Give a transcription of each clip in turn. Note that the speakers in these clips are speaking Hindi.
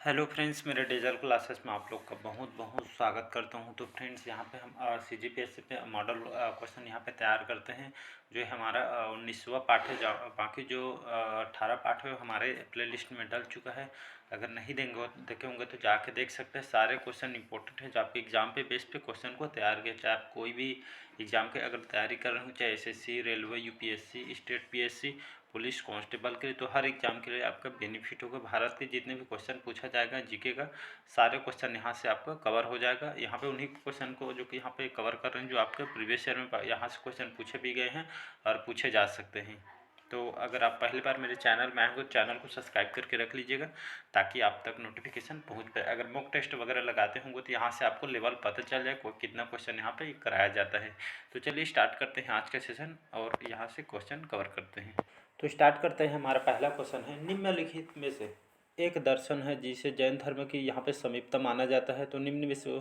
हेलो फ्रेंड्स, मेरे डिजिटल क्लासेस में आप लोग का बहुत बहुत स्वागत करता हूं। तो फ्रेंड्स, यहाँ पे हम सीजीपीएससी पे मॉडल क्वेश्चन यहाँ पे तैयार करते हैं। जो है हमारा 19वां पाठ है। बाकी जो 18 पाठ है वो हमारे प्लेलिस्ट में डल चुका है। अगर नहीं देखे होंगे तो जाके देख सकते हैं। सारे क्वेश्चन इंपॉर्टेंट है जो आपके एग्जाम पे बेस पे क्वेश्चन को तैयार किया। चाहे आप कोई भी एग्जाम के अगर तैयारी कर रहे हो, चाहे SSC, railway, UPSC, state PSC, police constable के लिए, तो हर एग्जाम के लिए आपका बेनिफिट होगा। भारत के जितने भी क्वेश्चन पूछा जाएगा जीके का, सारे क्वेश्चन यहाँ से आपका कवर हो जाएगा। यहाँ पे उन्हीं क्वेश्चन को जो कि यहाँ पे कवर कर रहे हैं जो आपके प्रीवियस ईयर में यहाँ से क्वेश्चन पूछे भी गए हैं और पूछे जा सकते हैं। तो अगर आप पहली बार मेरे चैनल में आए हो तो चैनल को सब्सक्राइब करके रख लीजिएगा ताकि आप तक नोटिफिकेशन पहुँच पाए। अगर मॉक टेस्ट वगैरह लगाते होंगे तो यहाँ से आपको लेवल पता चल जाए कितना क्वेश्चन यहाँ पे कराया जाता है। तो चलिए स्टार्ट करते हैं आज का सेशन और यहाँ से क्वेश्चन कवर करते हैं। तो स्टार्ट करते हैं। हमारा पहला क्वेश्चन है, निम्नलिखित में से एक दर्शन है जिसे जैन धर्म की यहाँ पे समीपता माना जाता है। तो निम्न में से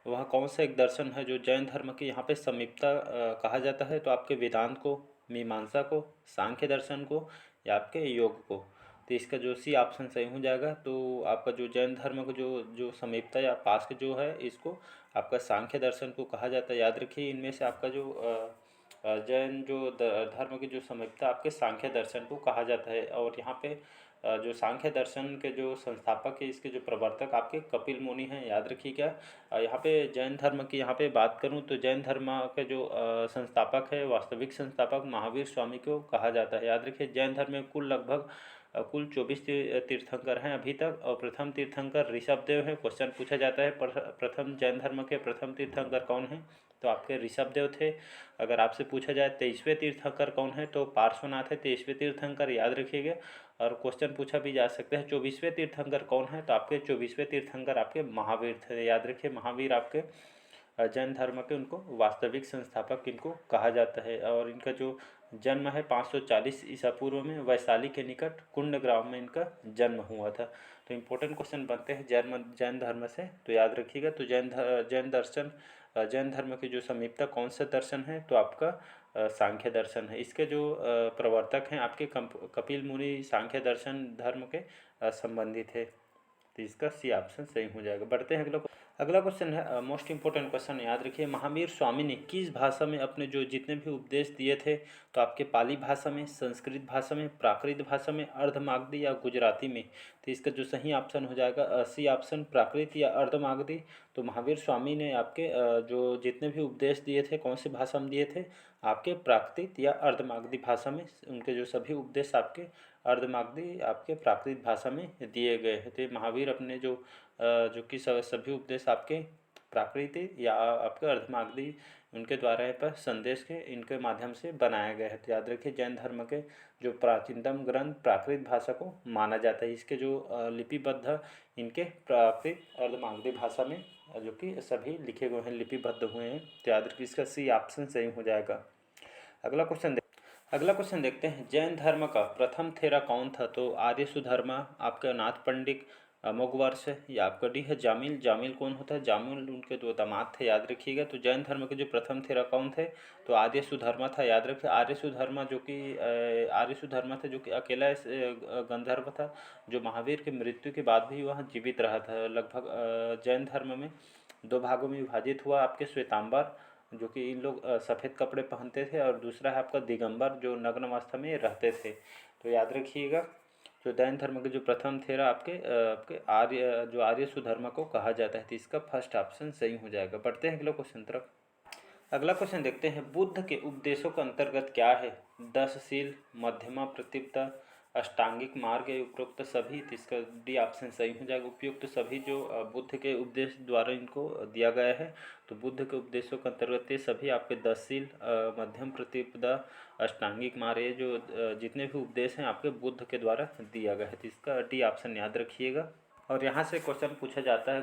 वह कौन सा एक दर्शन है जो जैन धर्म की यहाँ पे समीपता कहा जाता है? तो आपके वेदांत को, मीमांसा को, सांख्य दर्शन को या आपके योग को। तो इसका जो सी ऑप्शन सही हो जाएगा। तो आपका जो जैन धर्म को जो जो समीपता या पास के जो है, इसको आपका सांख्य दर्शन को कहा जाता है। याद रखिए, इनमें से आपका जो जैन जो धर्म की जो समीपता आपके सांख्य दर्शन को कहा जाता है। और यहाँ पे जो सांख्य दर्शन के जो संस्थापक है, इसके जो प्रवर्तक आपके कपिल मुनि हैं। याद रखिएगा। यहाँ पे जैन धर्म की यहाँ पे बात करूँ तो जैन धर्म के जो संस्थापक है, वास्तविक संस्थापक महावीर स्वामी को कहा जाता है। याद रखिए, जैन धर्म में कुल 24 तीर्थंकर हैं अभी तक। और प्रथम तीर्थंकर ऋषभदेव है। क्वेश्चन पूछा जाता है प्रथम जैन धर्म के प्रथम तीर्थंकर कौन है? तो आपके ऋषभदेव थे। अगर आपसे पूछा जाए 23वें तीर्थंकर कौन है? तो पार्श्वनाथ है 23वें तीर्थंकर। याद रखिएगा। और क्वेश्चन पूछा भी जा सकते हैं 24वें तीर्थंकर कौन है? तो आपके 24वें तीर्थंकर आपके महावीर थे। याद रखिए, महावीर आपके जैन धर्म के उनको वास्तविक संस्थापक इनको कहा जाता है। और इनका जो जन्म है 540 ईसा पूर्व में वैशाली के निकट कुंड ग्राम में इनका जन्म हुआ था। तो इम्पोर्टेंट क्वेश्चन बनते हैं जैन धर्म से, तो याद रखिएगा। तो जैन धर्म की जो समीपता कौन सा दर्शन है? तो आपका सांख्य दर्शन है। इसके जो प्रवर्तक हैं आपके कपिल मुनि सांख्य दर्शन धर्म के संबंधित है। तो इसका सी ऑप्शन सही हो जाएगा। बढ़ते हैं अगला क्वेश्चन है, मोस्ट इंपॉर्टेंट क्वेश्चन। याद रखिए, महावीर स्वामी ने किस भाषा में अपने जो जितने भी उपदेश दिए थे? तो आपके पाली भाषा में, संस्कृत भाषा में, प्राकृत भाषा में, अर्धमागधी या गुजराती में। तो इसका जो सही ऑप्शन हो जाएगा सी ऑप्शन, प्राकृत या अर्धमागधी। तो महावीर स्वामी ने आपके जो जितने भी उपदेश दिए थे कौन सी भाषा में दिए थे? आपके प्राकृत या अर्धमागधी भाषा में। उनके जो सभी उपदेश आपके अर्धमागधी आपके प्राकृत भाषा में दिए गए हैं। तो महावीर अपने जो कि सभी उपदेश आपके प्राकृतिक या आपके अर्धमागधी उनके द्वारा पर संदेश के इनके माध्यम से बनाया गया है। तो याद रखिए, जैन धर्म के जो प्राचीनतम ग्रंथ प्राकृत भाषा को माना जाता है। इसके जो लिपिबद्ध इनके प्राकृत अर्धमागधी भाषा में जो कि सभी लिखे गए हैं, लिपिबद्ध हुए हैं। तो याद रखिए, इसका सी ऑप्शन सही हो जाएगा। अगला क्वेश्चन देखते हैं, जैन धर्म का प्रथम थेरा कौन था? तो आर्य सुधर्मा, आपका नाथ पंडित, अमोघवर्ष या आपका डी है जामिल। जामिल कौन होता है? जामिल उनके दो दामाद थे। याद रखिएगा। तो जैन धर्म के जो प्रथम थेरा कौन थे? तो आर्य सुधर्मा था। याद रखिए, आर्य सुधर्मा था जो कि अकेला गंधर्व था, जो महावीर की मृत्यु के बाद भी वह जीवित रहा था। लगभग जैन धर्म में दो भागों में विभाजित हुआ। आपके श्वेतांबर जो कि इन लोग सफ़ेद कपड़े पहनते थे, और दूसरा है आपका दिगंबर जो नग्न अवस्था में रहते थे। तो याद रखिएगा, जो जैन धर्म के जो प्रथम थे आपके आर्य सुधर्मा को कहा जाता है। तो इसका फर्स्ट ऑप्शन सही हो जाएगा। बढ़ते हैं अगले क्वेश्चन तरफ। अगला क्वेश्चन देखते हैं, बुद्ध के उपदेशों के अंतर्गत क्या है? 10 शील, मध्यमा प्रतिपदा, अष्टांगिक मार्ग या उपरोक्त सभी। तो इसका डी ऑप्शन सही हो जाएगा। उपयुक्त सभी जो बुद्ध के उपदेश द्वारा इनको दिया गया है। तो बुद्ध के उपदेशों के अंतर्गत ये सभी आपके 10 शील, मध्यम प्रतिपदा, अष्टांगिक मार्ग, ये जो जितने भी उपदेश हैं आपके बुद्ध के द्वारा दिया गया है। तो इसका डी ऑप्शन याद रखिएगा। और यहाँ से क्वेश्चन पूछा जाता है,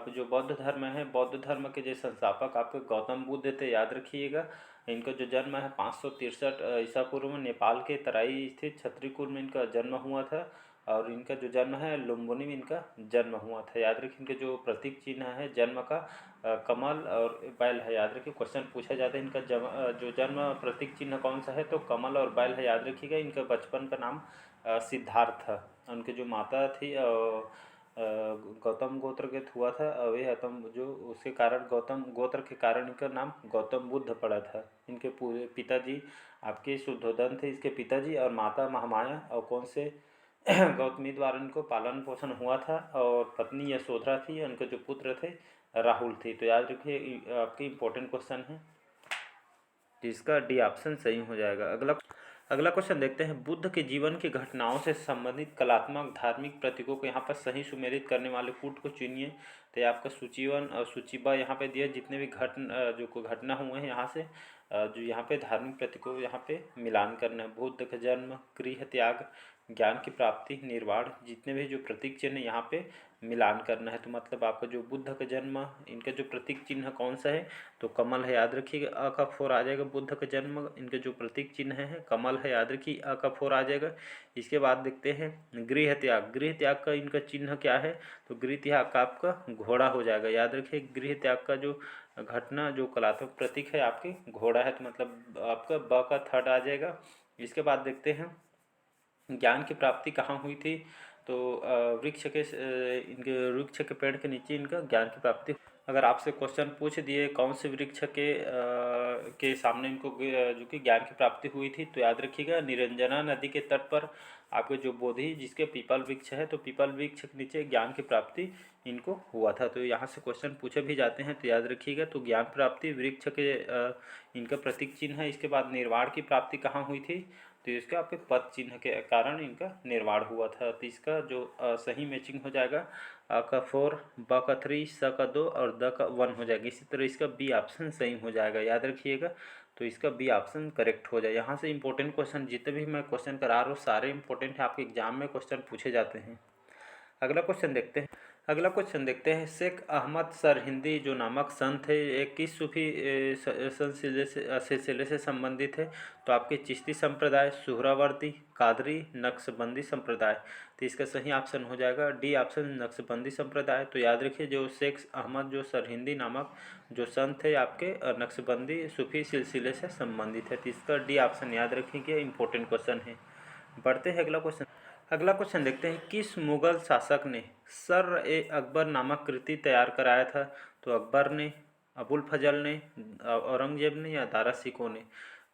जो बौद्ध धर्म है, बौद्ध धर्म के जो संस्थापक आपके गौतम बुद्ध थे। याद रखिएगा। इनका जो जन्म है 563 ईसा पूर्व में नेपाल के तराई स्थित छत्रीकुल में इनका जन्म हुआ था। और इनका जो जन्म है लुम्बिनी में इनका जन्म हुआ था। याद रखिए, इनके जो प्रतीक चिन्ह है जन्म का कमल और बैल है। याद रखिए, क्वेश्चन पूछा जाता है इनका जो जन्म प्रतीक चिन्ह कौन सा है? तो कमल और बैल है। याद रखिएगा। इनका बचपन का नाम सिद्धार्थ था। उनकी जो माता थी गौतम गोत्र के हुआ था। वही गौतम जो उसके कारण गौतम गोत्र के कारण इनका नाम गौतम बुद्ध पड़ा था। इनके पूरे पिताजी आपके शुद्धोदन थे, इसके पिताजी, और माता महामाया, और कौन से गौतमी द्वारा इनको पालन पोषण हुआ था, और पत्नी यशोधरा थी, उनके जो पुत्र थे राहुल थे। तो याद रखिए आपके इम्पोर्टेंट क्वेश्चन है, जिसका डी ऑप्शन सही हो जाएगा। अगला क्वेश्चन देखते हैं, बुद्ध के जीवन की घटनाओं से संबंधित कलात्मक धार्मिक प्रतीकों को यहाँ पर सही सुमेलित करने वाले पुट को चुनिए। तो ये आपका सूची 1 और सूची ब यहाँ पे दिया, जितने भी घटना हुए हैं यहाँ से जो यहाँ पे धार्मिक प्रतीकों को यहाँ पे मिलान करना है। बुद्ध का जन्म, गृह त्याग, ज्ञान की प्राप्ति, निर्वाण, जितने भी जो प्रतीक चिन्ह यहाँ पे मिलान करना है। तो मतलब आपका जो बुद्ध का जन्म, इनका जो प्रतीक चिन्ह कौन सा है, तो कमल है, याद रखिएगा। अ का 4 आ जाएगा। बुद्ध का जन्म, इनके जो प्रतीक चिन्ह है कमल है, याद रखिए, अ का 4 आ जाएगा। इसके बाद देखते हैं गृह त्याग। गृह त्याग का इनका चिन्ह क्या है, तो गृह त्याग का आपका घोड़ा हो जाएगा, याद रखिए। गृह त्याग का जो घटना जो कलात्मक प्रतीक है आपके घोड़ा है, तो मतलब आपका ब का 3rd आ जाएगा। इसके बाद देखते हैं ज्ञान की प्राप्ति कहाँ हुई थी, तो वृक्ष के इनके वृक्ष के पेड़ के नीचे इनका ज्ञान की प्राप्ति। अगर आपसे क्वेश्चन पूछ दिए कौन से वृक्ष के सामने इनको जो कि ज्ञान की प्राप्ति हुई थी, तो याद रखिएगा निरंजना नदी के तट पर आपके जो बोधि जिसके पीपल वृक्ष है, तो पीपल वृक्ष के नीचे ज्ञान की प्राप्ति इनको हुआ था। तो यहाँ से क्वेश्चन पूछे भी जाते हैं, तो याद रखिएगा। तो ज्ञान प्राप्ति वृक्ष के इनका प्रतीक चिन्ह है। इसके बाद निर्वाण की प्राप्ति कहाँ हुई थी, तो इसका आपके पद चिन्ह के कारण इनका निर्वाण हुआ था। तो इसका जो सही मैचिंग हो जाएगा, अ का 4, ब का 3, स का 2 और द का 1 हो जाएगा। इसी तरह इसका बी ऑप्शन सही हो जाएगा, याद रखिएगा। तो इसका बी ऑप्शन करेक्ट हो जाए। यहाँ से इंपॉर्टेंट क्वेश्चन जितने भी मैं क्वेश्चन करा रहा हूँ सारे इंपॉर्टेंट है, आपके एग्जाम में क्वेश्चन पूछे जाते हैं। अगला क्वेश्चन देखते हैं, शेख अहमद सरहिंदी जो नामक संत है, एक किस सूफी सिलसिले से संबंधित है, तो आपके चिश्ती संप्रदाय, सुहरावर्दी, कादरी, नक्शबंदी संप्रदाय। तो इसका सही ऑप्शन हो जाएगा डी ऑप्शन, नक्शबंदी संप्रदाय। तो याद रखिए जो शेख अहमद जो सरहिंदी नामक जो संत है आपके नक्शबंदी सूफी सिलसिले से संबंधित है। तो इसका डी ऑप्शन याद रखिए, इंपॉर्टेंट क्वेश्चन है। बढ़ते हैं अगला क्वेश्चन देखते हैं, किस मुगल शासक ने सर ए अकबर नामक कृति तैयार कराया था, तो अकबर ने, अबुल फजल ने, औरंगजेब ने, या दारा शिकोह ने।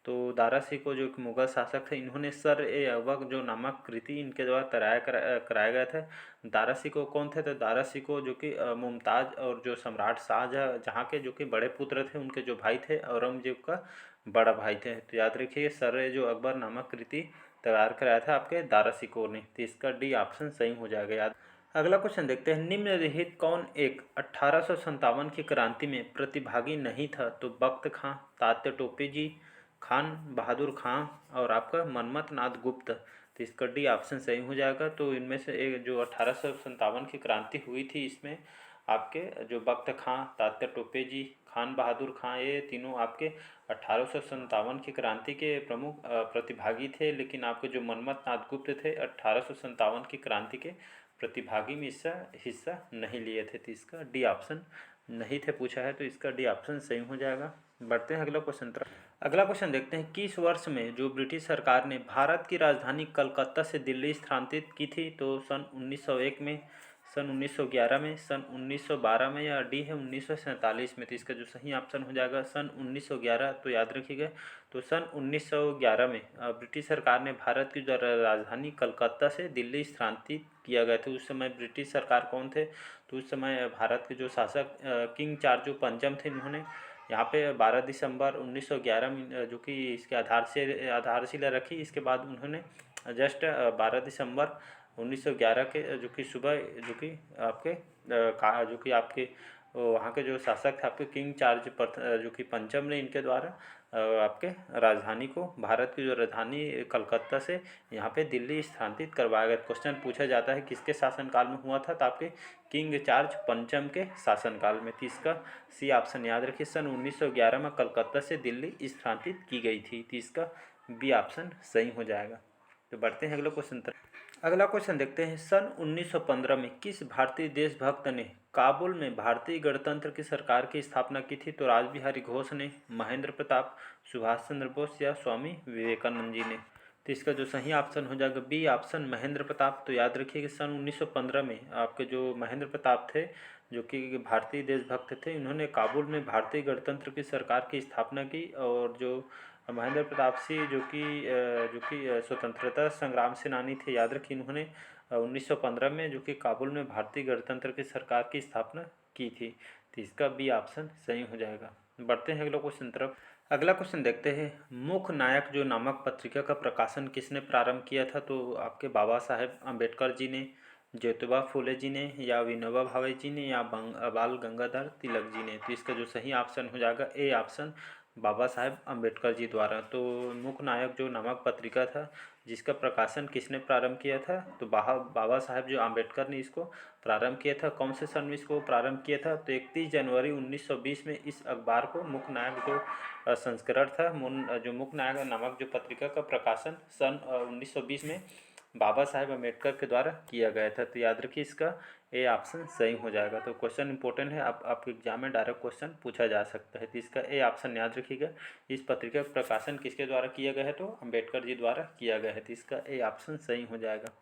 तो दारा शिकोह जो एक मुगल शासक थे, इन्होंने सर ए अकबर जो नामक कृति इनके द्वारा कराया गया था। दारा शिकोह कौन थे, तो दारा शिकोह जो कि मुमताज़ और जो सम्राट शाहजहाँ के जो कि बड़े पुत्र थे, उनके जो भाई थे औरंगजेब का बड़ा भाई थे। तो याद रखिए सर ए जो अकबर नामक कृति तैयार कराया था आपके दारा शिकोह ने। तो इसका डी ऑप्शन सही हो जाएगा, याद। अगला क्वेश्चन देखते हैं, निम्नलिखित कौन एक 1857 की क्रांति में प्रतिभागी नहीं था, तो बख्त खां, तात्या टोपे जी, खान बहादुर खां और आपका मनमथ नाथ गुप्त। तो इसका डी ऑप्शन सही हो जाएगा। तो इनमें से एक जो 1857 की क्रांति हुई थी, इसमें आपके जो बख्त खां, तात्या टोपे जी, खान बहादुर खां, ये तीनों आपके 1857 की क्रांति के प्रमुख प्रतिभागी थे। लेकिन आपके जो मनमथ नाथ गुप्त थे 1857 की क्रांति के प्रतिभागी में हिस्सा नहीं लिए थे। तो इसका डी ऑप्शन नहीं थे पूछा है, तो इसका डी ऑप्शन सही हो जाएगा। बढ़ते हैं अगला क्वेश्चन देखते हैं, किस वर्ष में जो ब्रिटिश सरकार ने भारत की राजधानी कलकत्ता से दिल्ली स्थानांतरित की थी, तो सन 1901 में, सन 1911 में, सन 1912 में, या डी है 1947 में। तो इसका जो सही ऑप्शन हो जाएगा सन 1911। तो याद रखिएगा, तो सन 1911 में ब्रिटिश सरकार ने भारत की जो राजधानी कलकत्ता से दिल्ली स्थानांतरित किया गया था। उस समय ब्रिटिश सरकार कौन थे, तो उस समय भारत के जो शासक किंग चार्ल्स पंचम थे, इन्होंने यहाँ पे 12 दिसंबर 1911 में जो कि इसके आधारशिला रखी। इसके बाद उन्होंने जस्ट 12 दिसंबर 1911 के जो कि सुबह जो कि आपके वहाँ के जो शासक थे आपके किंग चार्ल्स जो कि पंचम ने इनके द्वारा आपके राजधानी को, भारत की जो राजधानी कलकत्ता से यहाँ पे दिल्ली स्थानांतरित करवाया गया। क्वेश्चन पूछा जाता है किसके शासनकाल में हुआ था, तो आपके किंग चार्ल्स पंचम के शासनकाल में। तो इसका सी ऑप्शन याद रखिए, सन 1911 में कलकत्ता से दिल्ली स्थानांतरित की गई थी। तो इसका बी ऑप्शन सही हो जाएगा। तो बढ़ते हैं अगला क्वेश्चन देखते हैं, सन 1915 में किस भारतीय देशभक्त ने काबुल में भारतीय गणतंत्र की सरकार की स्थापना की थी, तो रासबिहारी घोष ने, महेंद्र प्रताप, सुभाष चंद्र बोस या स्वामी विवेकानंद जी ने। तो इसका जो सही ऑप्शन हो जाएगा बी ऑप्शन महेंद्र प्रताप। तो याद रखिए कि सन 1915 में आपके जो महेंद्र प्रताप थे, जो कि भारतीय देशभक्त थे, इन्होंने काबुल में भारतीय गणतंत्र की सरकार की स्थापना की। और जो महेंद्र प्रताप सिंह जो कि स्वतंत्रता संग्राम सेनानी थे, याद रखिए इन्होंने 1915 में जो कि काबुल में भारतीय गणतंत्र की सरकार की स्थापना की थी। तो इसका बी ऑप्शन सही हो जाएगा। बढ़ते हैं अगला क्वेश्चन तरफ। अगला क्वेश्चन देखते हैं, मूक नायक जो नामक पत्रिका का प्रकाशन किसने प्रारंभ किया था? तो आपके बाबा साहेब अम्बेडकर जी ने, ज्योतिबा फूले जी ने, या विनोबा भावे जी ने, या बाल गंगाधर तिलक जी ने। तो इसका जो सही ऑप्शन हो जाएगा ए ऑप्शन बाबा साहेब अम्बेडकर जी द्वारा। तो मूक नायक जो नामक पत्रिका था जिसका प्रकाशन किसने प्रारंभ किया था? तो बाबा साहेब जो अम्बेडकर ने इसको प्रारंभ किया था। कौन से सन में इसको प्रारंभ किया था? तो 31 जनवरी 1920 में इस अखबार को मूक नायक जो संस्करण था, जो मूक नायक नामक जो पत्रिका का प्रकाशन सन 1920 में बाबा साहेब अम्बेडकर के द्वारा किया गया था। तो याद रखिए इसका ए ऑप्शन सही हो जाएगा। तो क्वेश्चन इंपॉर्टेंट है, आपके एग्जाम में डायरेक्ट क्वेश्चन पूछा जा सकता है। तो इसका ए ऑप्शन याद रखिएगा। इस पत्रिका का प्रकाशन किसके द्वारा किया गया है? तो अम्बेडकर जी द्वारा किया गया है। तो इसका ए ऑप्शन सही हो जाएगा।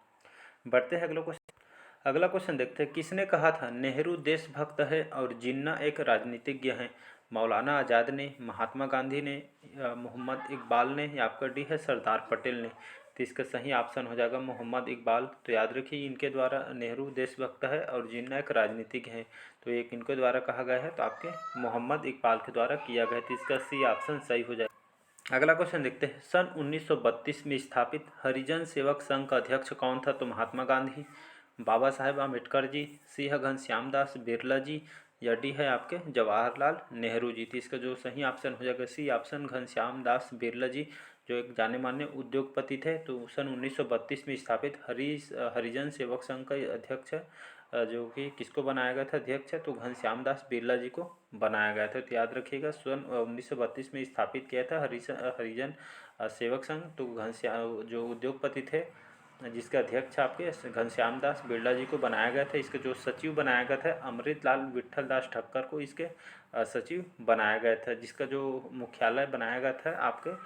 बढ़ते हैं अगला क्वेश्चन। अगला क्वेश्चन देखते हैं, किसने कहा था नेहरू देशभक्त है और जिन्ना एक राजनीतिज्ञ है? मौलाना आज़ाद ने, महात्मा गांधी ने, मोहम्मद इकबाल ने, या आपका डी है सरदार पटेल ने? तो इसका सही ऑप्शन हो जाएगा मोहम्मद इकबाल। तो याद रखिए इनके द्वारा नेहरू देशभक्त है और जिन्ना एक राजनीतिज्ञ है, तो एक इनके द्वारा कहा गया है, तो आपके मोहम्मद इकबाल के द्वारा किया गया है। तो इसका सी ऑप्शन सही हो जाएगा। अगला क्वेश्चन देखते हैं, सन 1932 में स्थापित हरिजन सेवक संघ का अध्यक्ष कौन था? तो महात्मा गांधी, बाबा साहेब अम्बेडकर जी, सी है घनश्याम दास बिरला जी, या डी है आपके जवाहरलाल नेहरू जी। तो इसका जो सही ऑप्शन हो जाएगा सी ऑप्शन घनश्याम दास बिरला जी, जो एक जाने माने उद्योगपति थे। तो सन 1932 में स्थापित हरिजन सेवक संघ का अध्यक्ष जो कि किसको बनाया गया था अध्यक्ष? तो घनश्याम दास बिरला जी को बनाया गया था। तो याद रखिएगा सन 1932 में स्थापित किया था हरिजन सेवक संघ। तो घनश्याम जो उद्योगपति थे जिसके अध्यक्ष आपके घनश्याम दास बिरला जी को बनाया गया था। इसके जो सचिव बनाया गया था अमृतलाल विट्ठल दास ठक्कर को इसके सचिव बनाया गया था। जिसका जो मुख्यालय बनाया गया था आपके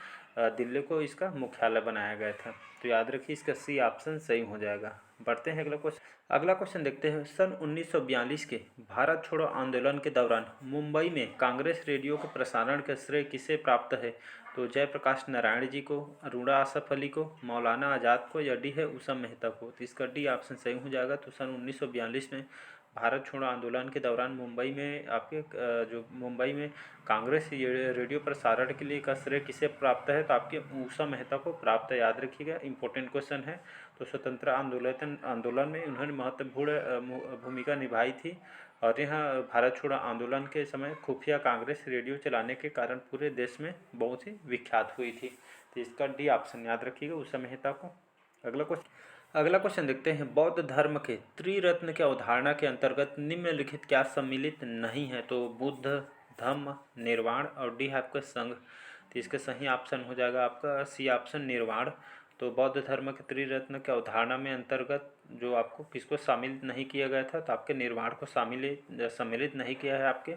दिल्ली को इसका मुख्यालय बनाया गया था। तो याद रखिए इसका सी ऑप्शन सही हो जाएगा। बढ़ते हैं अगला क्वेश्चन। अगला क्वेश्चन देखते हैं, सन 1942 के भारत छोड़ो आंदोलन के दौरान मुंबई में कांग्रेस रेडियो के प्रसारण का श्रेय किसे प्राप्त है? तो जयप्रकाश नारायण जी को, अरुणा आसफ अली को, मौलाना आज़ाद को, या डी है उषा मेहता को? तो इसका डी ऑप्शन सही हो जाएगा। तो सन 1942 में भारत छोड़ो आंदोलन के दौरान मुंबई में आपके जो मुंबई में कांग्रेस रेडियो प्रसारण के लिए का श्रेय किसे प्राप्त है? तो आपके उषा मेहता को प्राप्त है। याद रखिएगा इंपॉर्टेंट क्वेश्चन है। तो स्वतंत्र आंदोलन में उन्होंने महत्वपूर्ण भूमिका निभाई थी। और यहाँ भारत छोड़ो आंदोलन के समय खुफिया कांग्रेस रेडियो चलाने के कारण पूरे देश में बहुत ही विख्यात हुई थी। तो इसका डी ऑप्शन याद रखिएगा उषा मेहता को। अगला क्वेश्चन देखते हैं, बौद्ध धर्म के त्रिरत्न की अवधारणा के अंतर्गत निम्नलिखित क्या सम्मिलित नहीं है? तो बुद्ध, धम्म, निर्वाण, और डी है आपका संघ। तो इसका सही ऑप्शन हो जाएगा आपका सी ऑप्शन निर्वाण। तो बौद्ध धर्म के त्रिरत्न के अवधारणा में अंतर्गत जो आपको किसको शामिल नहीं किया गया था? तो आपके निर्वाण को सम्मिलित नहीं किया है आपके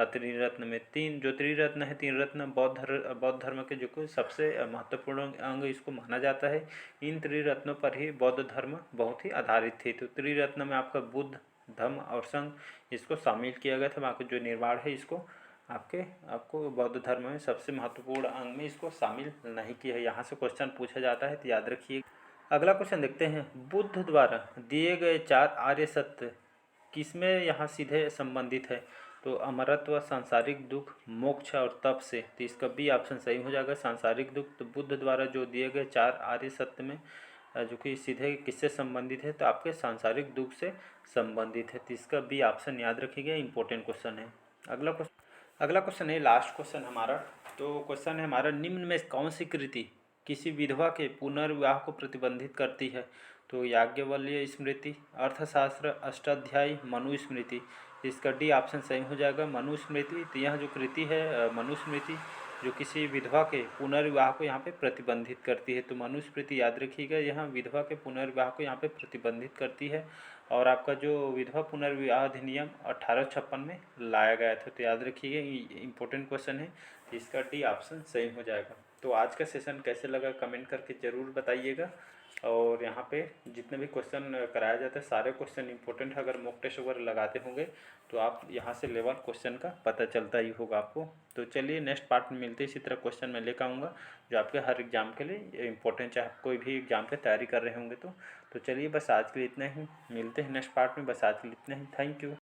त्रिरत्न में। जो त्रिरत्न है, तीन रत्न बौद्ध धर्म के जो कि सबसे महत्वपूर्ण अंग इसको माना जाता है। इन त्रिरत्नों पर ही बौद्ध धर्म बहुत ही आधारित थी। तो त्रिरत्न में आपका बुद्ध, धम्म और संघ इसको शामिल किया गया था। बाकी जो निर्वाण है इसको आपको बौद्ध धर्म में सबसे महत्वपूर्ण अंग में इसको शामिल नहीं किया है। यहाँ से क्वेश्चन पूछा जाता है, तो याद रखिए। अगला क्वेश्चन देखते हैं, बुद्ध द्वारा दिए गए 4 आर्य सत्य किसमें यहाँ सीधे संबंधित है? तो अमरत्व, सांसारिक दुख, मोक्ष और तप से। तो इसका बी ऑप्शन सही हो जाएगा सांसारिक दुख। तो बुद्ध द्वारा जो दिए गए 4 आर्य सत्य में जो कि सीधे किससे संबंधित है? तो आपके सांसारिक दुख से संबंधित है। तो इसका बी ऑप्शन याद रखिएगा, इंपॉर्टेंट क्वेश्चन है। अगला क्वेश्चन है लास्ट क्वेश्चन हमारा। तो क्वेश्चन है हमारा, निम्न में कौन सी कृति किसी विधवा के पुनर्विवाह को प्रतिबंधित करती है? तो याज्ञवल्क्य स्मृति, अर्थशास्त्र, अष्टाध्यायी, मनुस्मृति। इसका डी ऑप्शन सही हो जाएगा मनुस्मृति। तो यह जो कृति है मनुस्मृति जो किसी विधवा के पुनर्विवाह को यहाँ पे प्रतिबंधित करती है। तो मनुस्मृति याद रखिएगा, यहाँ विधवा के पुनर्विवाह को यहाँ पे प्रतिबंधित करती है। और आपका जो विधवा पुनर्विवाह अधिनियम 1856 में लाया गया था। तो याद रखिएगा, इंपॉर्टेंट क्वेश्चन है। इसका डी ऑप्शन सही हो जाएगा। तो आज का सेशन कैसे लगा कमेंट करके ज़रूर बताइएगा। और यहाँ पे जितने भी क्वेश्चन कराया जाता है सारे क्वेश्चन इंपॉर्टेंट है। अगर मॉक टेस्ट वगैरह लगाते होंगे तो आप यहाँ से लेवल क्वेश्चन का पता चलता ही होगा आपको। तो चलिए नेक्स्ट पार्ट में मिलते हैं, इसी तरह क्वेश्चन मैं लेकर आऊँगा जो आपके हर एग्ज़ाम के लिए इंपॉर्टेंट, चाहे आप कोई भी एग्ज़ाम की तैयारी कर रहे होंगे तो चलिए बस आज के लिए इतना ही, मिलते हैं नेक्स्ट पार्ट में। बस आज के लिए इतना ही, थैंक यू।